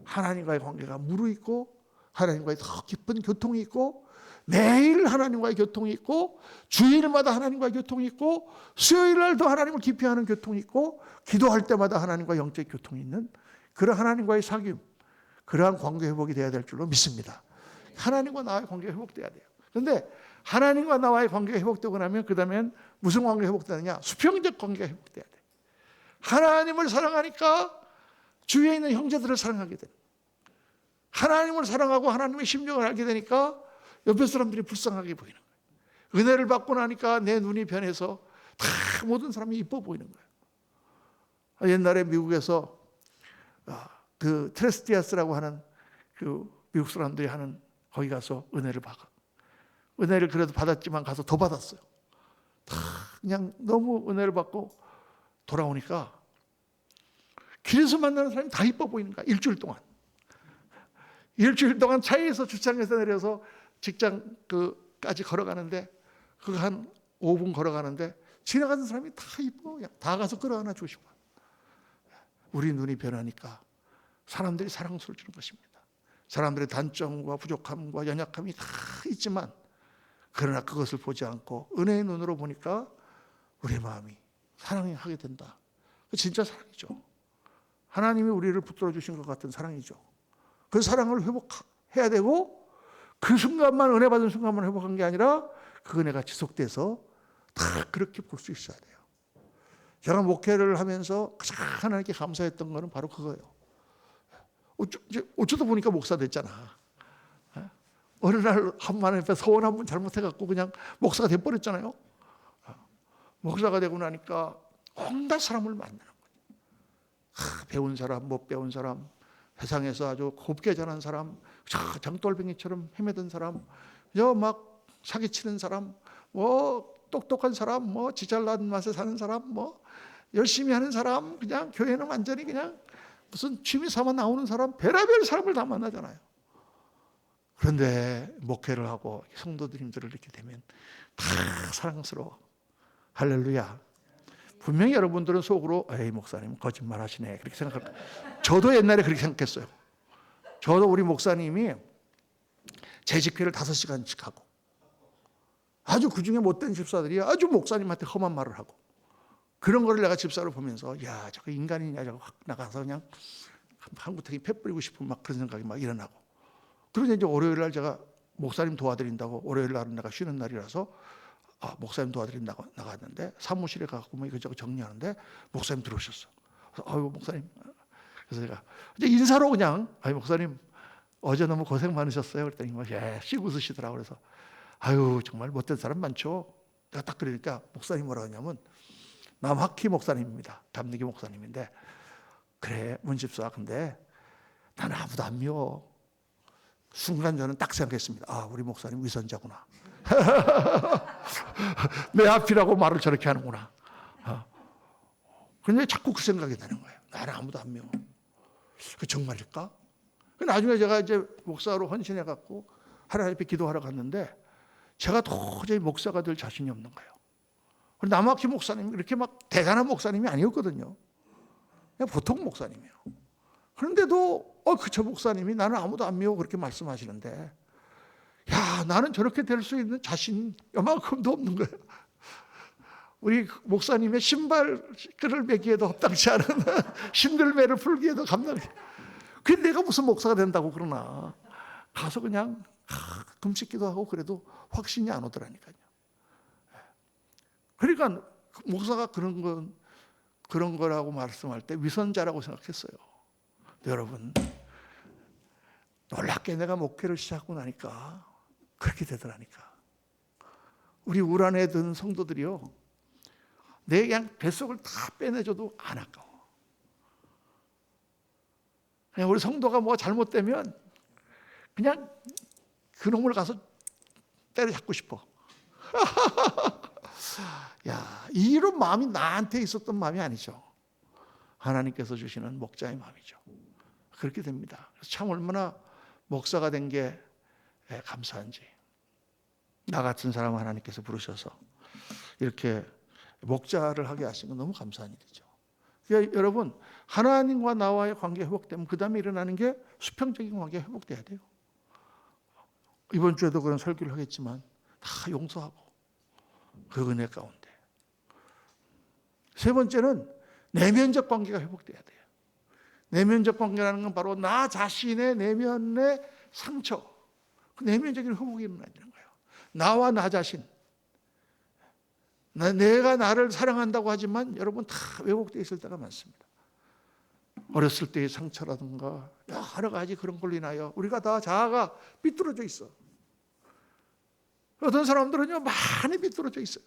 하나님과의 관계가 무르익고 하나님과의 더 깊은 교통이 있고 매일 하나님과의 교통이 있고 주일마다 하나님과의 교통이 있고 수요일 날도 하나님을 깊이 하는 교통이 있고 기도할 때마다 하나님과 영적 교통이 있는 그런 하나님과의 사귐, 그러한 관계 회복이 돼야 될 줄로 믿습니다. 하나님과 나와의 관계가 회복돼야 돼요. 그런데 하나님과 나와의 관계가 회복되고 나면 그 다음엔 무슨 관계가 회복되느냐? 수평적 관계가 회복돼야 돼요. 하나님을 사랑하니까 주위에 있는 형제들을 사랑하게 돼요. 하나님을 사랑하고 하나님의 심정을 알게 되니까 옆에 사람들이 불쌍하게 보이는 거예요. 은혜를 받고 나니까 내 눈이 변해서 다 모든 사람이 이뻐 보이는 거예요. 옛날에 미국에서 그 트레스티아스라고 하는 그 미국 사람들이 하는 거기 가서 은혜를 받아. 은혜를 그래도 받았지만 가서 더 받았어요. 다 그냥 너무 은혜를 받고 돌아오니까 길에서 만나는 사람이 다 이뻐 보이는 거야. 일주일 동안 차에서 주차장에서 내려서 직장 까지 걸어가는데 그 한 5분 걸어가는데 지나가는 사람이 다 이뻐. 다 가서 끌어안아 주고 싶어. 우리 눈이 변하니까 사람들이 사랑스러워 주는 것입니다. 사람들의 단점과 부족함과 연약함이 다 있지만 그러나 그것을 보지 않고 은혜의 눈으로 보니까 우리의 마음이 사랑하게 된다. 그 진짜 사랑이죠. 하나님이 우리를 붙들어 주신 것 같은 사랑이죠. 그 사랑을 회복해야 되고 그 순간만 은혜 받은 순간만 회복한 게 아니라 그 은혜가 지속돼서 다 그렇게 볼 수 있어야 돼요. 제가 목회를 하면서 가장 하나님께 감사했던 거는 바로 그거예요. 어쩌다 보니까 목사 됐잖아. 어느 날 한만 앞에 서원 한 번 잘못해갖고 그냥 목사가 돼버렸잖아요. 목사가 되고 나니까 온갖 사람을 만나는 거예요. 배운 사람, 못 배운 사람, 세상에서 아주 곱게 자란 사람, 장돌뱅이처럼 헤매던 사람, 막 사기치는 사람, 똑똑한 사람, 지잘난 맛에 사는 사람, 열심히 하는 사람, 그냥 교회는 완전히 그냥 무슨 취미 삼아 나오는 사람, 별의별 사람을 다 만나잖아요. 그런데 목회를 하고 성도님들을 이렇게 되면 다 사랑스러워. 할렐루야. 분명히 여러분들은 속으로 에이 목사님 거짓말 하시네 그렇게 생각할 거예요. 저도 옛날에 그렇게 생각했어요. 저도 우리 목사님이 재직회를 5시간씩 하고 아주 그중에 못된 집사들이 아주 목사님한테 험한 말을 하고 그런 거를 내가 집사를 보면서 야 저거 인간이냐 저거 확 나가서 그냥 한구탱이 패 뿌리고 싶은 막 그런 생각이 막 일어나고 그러자 이제 월요일 날 제가 목사님 도와드린다고 월요일 날은 내가 쉬는 날이라서 목사님 도와드린다고 나갔는데 사무실에 가서 뭐 이것저것 정리하는데 목사님 들어오셨어. 그래서 아유 목사님. 그래서 제가 이제 인사로 그냥 목사님 어제 너무 고생 많으셨어요. 그랬더니 씩 웃으시더라고. 그래서 아유 정말 못된 사람 많죠. 내가 딱 그러니까 목사님 뭐라 하냐면 남학희 목사님입니다. 담내기 목사님인데 그래 문집사 근데 나는 아무도 안 미워. 순간 저는 딱 생각했습니다. 우리 목사님 위선자구나. 내 앞이라고 말을 저렇게 하는구나. 그런데 자꾸 그 생각이 나는 거예요. 나는 아무도 안 미워. 그 정말일까? 나중에 제가 이제 목사로 헌신해갖고 하나님 앞에 기도하러 갔는데 제가 도저히 목사가 될 자신이 없는 거예요. 남학희 목사님이 그렇게 막 대단한 목사님이 아니었거든요. 그냥 보통 목사님이에요. 그런데도 저 목사님이 나는 아무도 안 미워 그렇게 말씀하시는데 야 나는 저렇게 될 수 있는 자신이 요만큼도 없는 거예요. 우리 목사님의 신발끈을 매기에도 합당치 않은 신들매를 풀기에도 감당이. 그게 내가 무슨 목사가 된다고 그러나 가서 그냥 금식기도 하고 그래도 확신이 안 오더라니까요. 그러니까 목사가 그런 거라고 말씀할 때 위선자라고 생각했어요. 여러분 놀랍게 내가 목회를 시작하고 나니까 그렇게 되더라니까. 우리 울 안에 든 성도들이요 내 그냥 뱃속을 다 빼내줘도 안 아까워. 그냥 우리 성도가 뭐가 잘못되면 그냥 그놈을 가서 때려잡고 싶어. 야, 이런 마음이 나한테 있었던 마음이 아니죠. 하나님께서 주시는 목자의 마음이죠. 그렇게 됩니다. 그래서 참 얼마나 목사가 된 게 감사한지. 나 같은 사람 하나님께서 부르셔서 이렇게 목자를 하게 하신 건 너무 감사한 일이죠. 그러니까 여러분 하나님과 나와의 관계 회복되면 그 다음에 일어나는 게 수평적인 관계 회복돼야 돼요. 이번 주에도 그런 설교를 하겠지만 다 용서하고 그 은혜 가운데. 세 번째는 내면적 관계가 회복돼야 돼요. 내면적 관계라는 건 바로 나 자신의 내면의 상처, 그 내면적인 회복이 일어나는 거예요. 나와 나 자신. 내가 나를 사랑한다고 하지만 여러분 다 왜곡되어 있을 때가 많습니다. 어렸을 때의 상처라든가 여러 가지 그런 걸로 인하여 우리가 다 자아가 삐뚤어져 있어. 어떤 사람들은요 많이 삐뚤어져 있어요.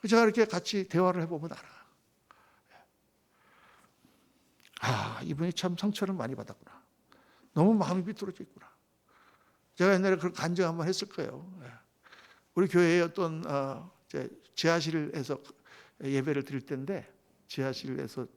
제가 이렇게 같이 대화를 해보면 알아. 이분이 참 상처를 많이 받았구나. 너무 마음이 삐뚤어져 있구나. 제가 옛날에 그런 간증 한번 했을 거예요. 우리 교회에 어떤 지하실에서 예배를 드릴 때인데 지하실에서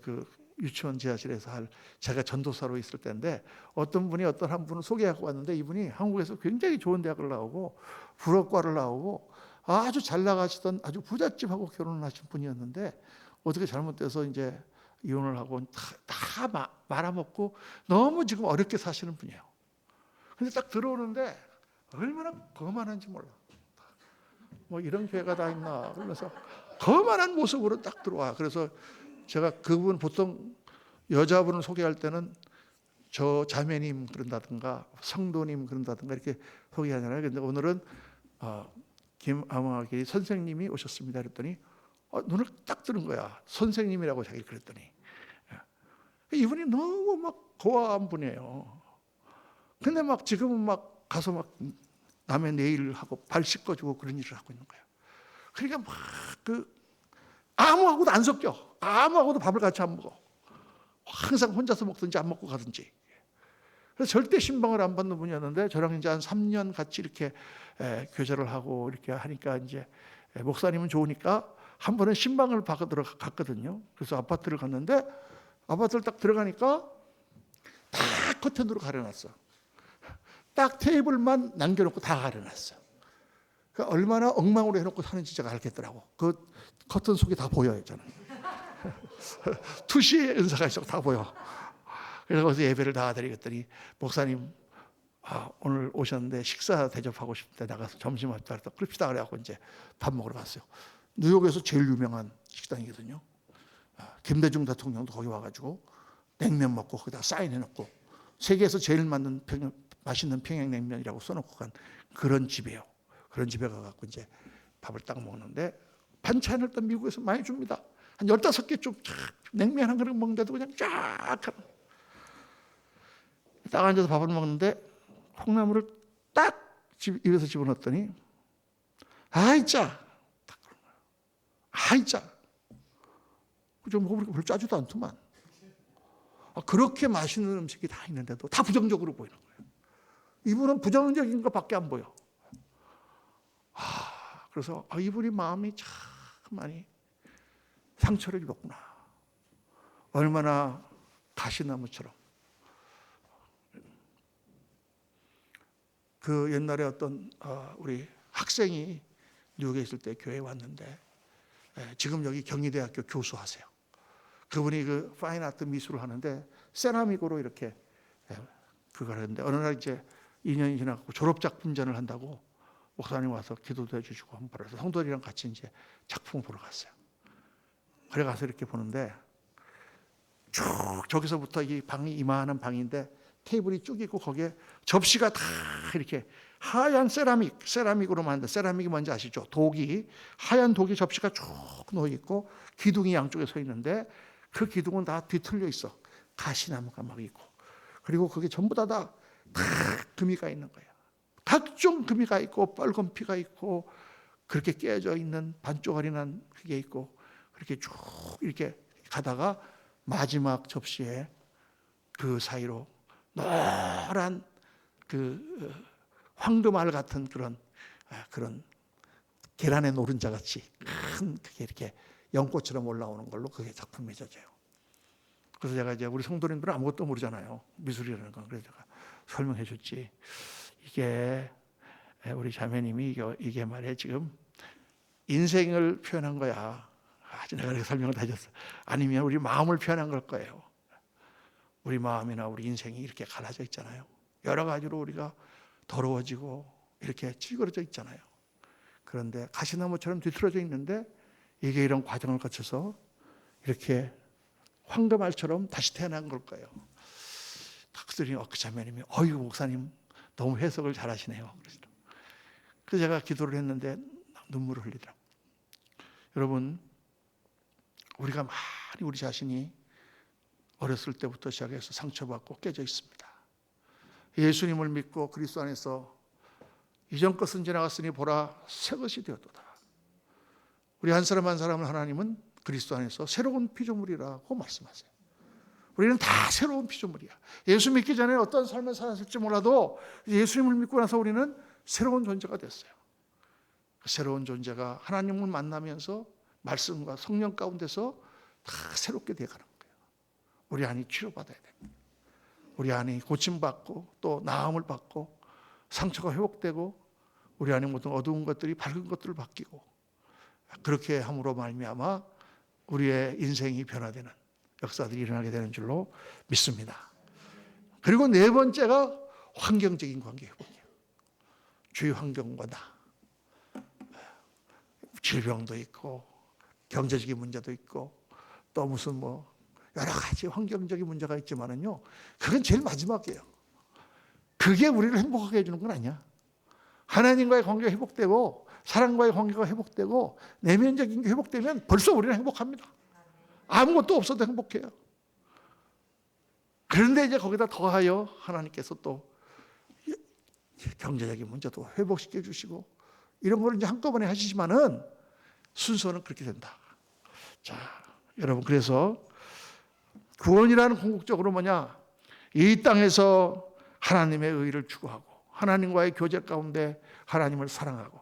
그 유치원 지하실에서 제가 전도사로 있을 때인데 어떤 분이 한 분을 소개하고 왔는데 이분이 한국에서 굉장히 좋은 대학을 나오고 불어과를 나오고 아주 잘 나가시던 아주 부잣집하고 결혼을 하신 분이었는데 어떻게 잘못돼서 이제 이혼을 하고 다 말아먹고 너무 지금 어렵게 사시는 분이에요. 근데 딱 들어오는데 얼마나 거만한지 몰라. 뭐 이런 교회가 다 있나 그러면서 거만한 모습으로 딱 들어와. 그래서 제가 그분 보통 여자분을 소개할 때는 저 자매님 그런다든가 성도님 그런다든가 이렇게 소개하잖아요. 근데 오늘은 김아마기 선생님이 오셨습니다 그랬더니 눈을 딱 뜨는 거야. 선생님이라고 자기 그랬더니 이분이 너무 막 고아한 분이에요. 근데 막 지금은 막 가서 막 남의 내일 하고 발 씻어주고 그런 일을 하고 있는 거예요. 그러니까 막 아무하고도 안 섞여. 아무하고도 밥을 같이 안 먹어. 항상 혼자서 먹든지 안 먹고 가든지. 그래서 절대 신방을 안 받는 분이었는데 저랑 이제 한 3년 같이 이렇게 교제를 하고 이렇게 하니까 이제 목사님은 좋으니까 한 번은 신방을 받으러 갔거든요. 그래서 아파트를 갔는데 아파트를 딱 들어가니까 다 커튼으로 가려놨어. 딱 테이블만 남겨놓고 다 가려놨어. 그러니까 얼마나 엉망으로 해놓고 사는지 제가 알겠더라고. 그 커튼 속에 다 보여요 저는. 투시의 은사가 있어 다 보여. 그래서 거기서 예배를 다 드리겠더니 목사님 오늘 오셨는데 식사 대접하고 싶은데 나가서 점심 합시다. 그럽시다 그래갖고 이제 밥 먹으러 갔어요. 뉴욕에서 제일 유명한 식당이거든요. 김대중 대통령도 거기 와가지고 냉면 먹고 거기다 사인해놓고 세계에서 제일 맛있는 평양냉면이라고 써놓고 간 그런 집이에요. 그런 집에 가갖고 이제 밥을 딱 먹는데 반찬을 또 미국에서 많이 줍니다. 한 15개쯤 냉면 한 그릇 먹는데도 그냥 쫙 딱 앉아서 밥을 먹는데 콩나물을 딱 입에서 집어넣었더니 아이 짜! 딱 그런 거야. 아이 짜! 좀 먹어보니까 별로 짜지도 않더만. 그렇게 맛있는 음식이 다 있는데도 다 부정적으로 보이는 거예요. 이분은 부정적인 것밖에 안 보여. 그래서 이분이 마음이 참 많이 상처를 입었구나. 얼마나 가시나무처럼. 그 옛날에 어떤 우리 학생이 뉴욕에 있을 때 교회에 왔는데 지금 여기 경희대학교 교수하세요. 그분이 그 파인아트 미술을 하는데 세라믹으로 이렇게 그걸 하는데 어느 날 이제 2년이 지나고 졸업작품전을 한다고 목사님 와서 기도도 해주시고 한번 보러 가서 성도들이랑 같이 이제 작품을 보러 갔어요. 그래 가서 이렇게 보는데 쭉 저기서부터 이 방이 이만한 방인데 테이블이 쭉 있고 거기에 접시가 다 이렇게 하얀 세라믹으로 만든 세라믹이 뭔지 아시죠? 독이 하얀 독이 접시가 쭉 놓여 있고 기둥이 양쪽에 서 있는데 그 기둥은 다 뒤틀려 있어. 가시나무가 막 있고 그리고 그게 전부 다 금이가 있는 거예요. 각종 금이가 있고 빨간 피가 있고 그렇게 깨져 있는 반쪽알이 난 그게 있고 그렇게 쭉 이렇게 가다가 마지막 접시에 그 사이로 노란 그 황금알 같은 그런 계란의 노른자 같이 큰 그게 이렇게 연꽃처럼 올라오는 걸로 그게 작품이 맺어져요. 그래서 제가 이제 우리 성도님들은 아무것도 모르잖아요. 미술이라는 건. 그래서 제가 설명해 줬지. 이게 우리 자매님이 이게 말이에요. 지금 인생을 표현한 거야. 내가 그렇게 설명을 다 해줬어. 아니면 우리 마음을 표현한 걸 거예요. 우리 마음이나 우리 인생이 이렇게 갈라져 있잖아요. 여러 가지로 우리가 더러워지고 이렇게 찌그러져 있잖아요. 그런데 가시나무처럼 뒤틀어져 있는데 이게 이런 과정을 거쳐서 이렇게 황금알처럼 다시 태어난 걸 거예요. 그들이 그 자매님이 어이구 목사님 너무 해석을 잘하시네요. 그래서 제가 기도를 했는데 눈물을 흘리더라고요. 여러분 우리가 많이 우리 자신이 어렸을 때부터 시작해서 상처받고 깨져 있습니다. 예수님을 믿고 그리스도 안에서 이전 것은 지나갔으니 보라 새 것이 되었도다. 우리 한 사람 한 사람을 하나님은 그리스도 안에서 새로운 피조물이라고 말씀하세요. 우리는 다 새로운 피조물이야. 예수 믿기 전에 어떤 삶을 살았을지 몰라도 예수님을 믿고 나서 우리는 새로운 존재가 됐어요. 그 새로운 존재가 하나님을 만나면서 말씀과 성령 가운데서 다 새롭게 되어가는 거예요. 우리 안이 치료받아야 됩니다. 우리 안이 고침받고 또 나음을 받고 상처가 회복되고 우리 안에 모든 어두운 것들이 밝은 것들을 바뀌고 그렇게 함으로 말미암아 우리의 인생이 변화되는 역사들이 일어나게 되는 줄로 믿습니다. 그리고 네 번째가 환경적인 관계 회복이에요. 주위 환경과 나. 질병도 있고 경제적인 문제도 있고 또 무슨 뭐 여러 가지 환경적인 문제가 있지만은요, 그건 제일 마지막이에요. 그게 우리를 행복하게 해주는 건 아니야. 하나님과의 관계가 회복되고 사랑과의 관계가 회복되고 내면적인 게 회복되면 벌써 우리는 행복합니다. 아무것도 없어도 행복해요. 그런데 이제 거기다 더하여 하나님께서 또 경제적인 문제도 회복시켜 주시고 이런 걸 이제 한꺼번에 하시지만은 순서는 그렇게 된다. 자, 여러분, 그래서 구원이라는 궁극적으로 뭐냐? 이 땅에서 하나님의 의를 추구하고 하나님과의 교제 가운데 하나님을 사랑하고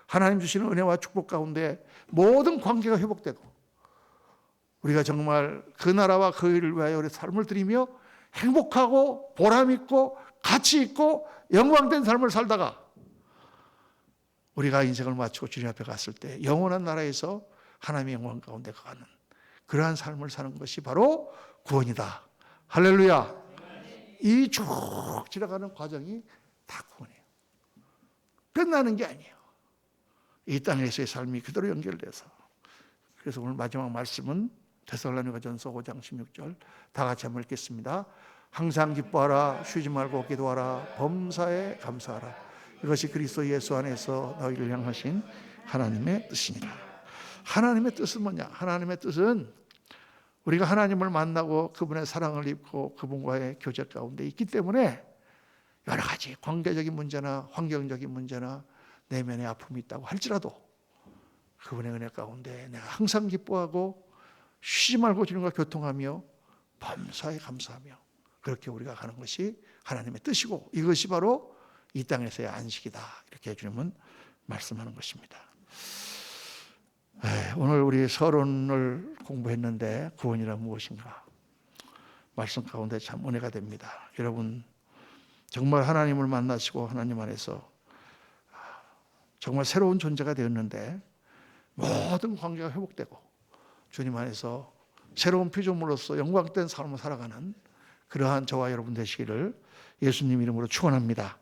하나님 주시는 은혜와 축복 가운데 모든 관계가 회복되고 우리가 정말 그 나라와 그 의를 위하여 우리 삶을 드리며 행복하고 보람 있고 가치 있고 영광된 삶을 살다가 우리가 인생을 마치고 주님 앞에 갔을 때 영원한 나라에서 하나님의 영광 가운데 가는 그러한 삶을 사는 것이 바로 구원이다. 할렐루야. 이 쭉 지나가는 과정이 다 구원이에요. 끝나는 게 아니에요. 이 땅에서의 삶이 그대로 연결돼서. 그래서 오늘 마지막 말씀은 데살로니가전서 5장 16절 다 같이 한번 읽겠습니다. 항상 기뻐하라, 쉬지 말고 기도하라, 범사에 감사하라. 이것이 그리스도 예수 안에서 너희를 향하신 하나님의 뜻이니라. 하나님의 뜻은 뭐냐? 하나님의 뜻은 우리가 하나님을 만나고 그분의 사랑을 입고 그분과의 교제 가운데 있기 때문에 여러 가지 관계적인 문제나 환경적인 문제나 내면의 아픔이 있다고 할지라도 그분의 은혜 가운데 내가 항상 기뻐하고 쉬지 말고 주님과 교통하며 범사에 감사하며 그렇게 우리가 가는 것이 하나님의 뜻이고 이것이 바로 이 땅에서의 안식이다. 이렇게 주님은 말씀하는 것입니다. 오늘 우리 서론을 공부했는데 구원이란 무엇인가? 말씀 가운데 참 은혜가 됩니다. 여러분 정말 하나님을 만나시고 하나님 안에서 정말 새로운 존재가 되었는데 모든 관계가 회복되고 주님 안에서 새로운 피조물로서 영광된 삶을 살아가는 그러한 저와 여러분 되시기를 예수님 이름으로 축원합니다.